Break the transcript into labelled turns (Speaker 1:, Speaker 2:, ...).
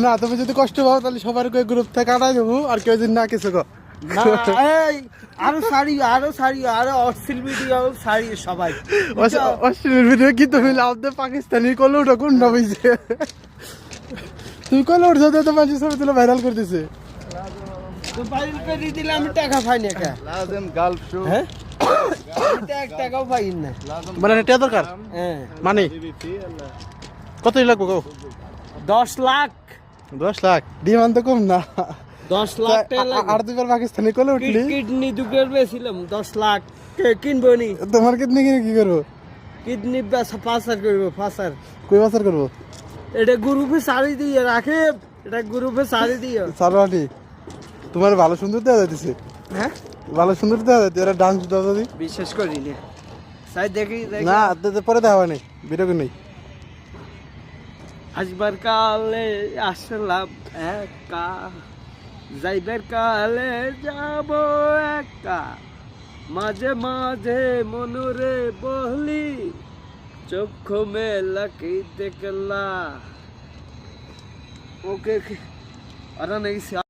Speaker 1: না তুমি যদি কষ্ট পাও তাহলে সবার গ্রুপ থেকে কাটাই দেবো আর কেউ যদি না কিছু গো
Speaker 2: আরো অশ্লীল ভিডিও ছাড়ি সবাই
Speaker 1: অস্ট্রেলিয়ার ভিডিও কি তুমি লাভ দে পাকিস্তানি করলে ওটা কোন নবীছে তুমি করলে ওর সাথে তো মানুষ ছবি তুলে ভাইরাল করতেছে
Speaker 2: তো ভাইরাল করে দিলে আমি টাকা পাই না কা
Speaker 3: লাজম গালফ শো
Speaker 2: হ্যাঁ এক টাকাও পাই না
Speaker 1: মানে এটা দরকার
Speaker 2: হ্যাঁ
Speaker 1: মানে কতই লাগবে গো
Speaker 2: 10 লাখ
Speaker 1: 10 লাখ ডিমান্ড তো কম না
Speaker 2: 10 লাখ টাকা লাগবে
Speaker 1: আর দুবার পাকিস্তানি করলে উঠলি
Speaker 2: কিডনি দুকের বেছিলাম 10 লাখ কিনবো নি
Speaker 1: তোমার কিডনি কিনে কি করবো
Speaker 2: কিডনি পাচার করবো পাচার
Speaker 1: কই বছর করবো
Speaker 2: এটা গ্রুপে সারি দিয়ে রাখে এটা গ্রুপে সারি দিয়ে
Speaker 1: সারওয়াটি তোমার ভালো সুন্দর দেওয়া যাইতেছে
Speaker 2: হ্যাঁ
Speaker 1: ভালো সুন্দর দেওয়া যাইতে এরা ডান্স দাও যদি
Speaker 2: বিশ্বাস করি না সাই দেখি
Speaker 1: না পরে দেওয়া নেই ভিডিও নেই
Speaker 2: আসবার কালে আসলাম একা যাইবার কালে যাব একা মাঝে মাঝে মনুরে বহলি চক্ষু মেলা কি দেখলা ওকে আর নাকি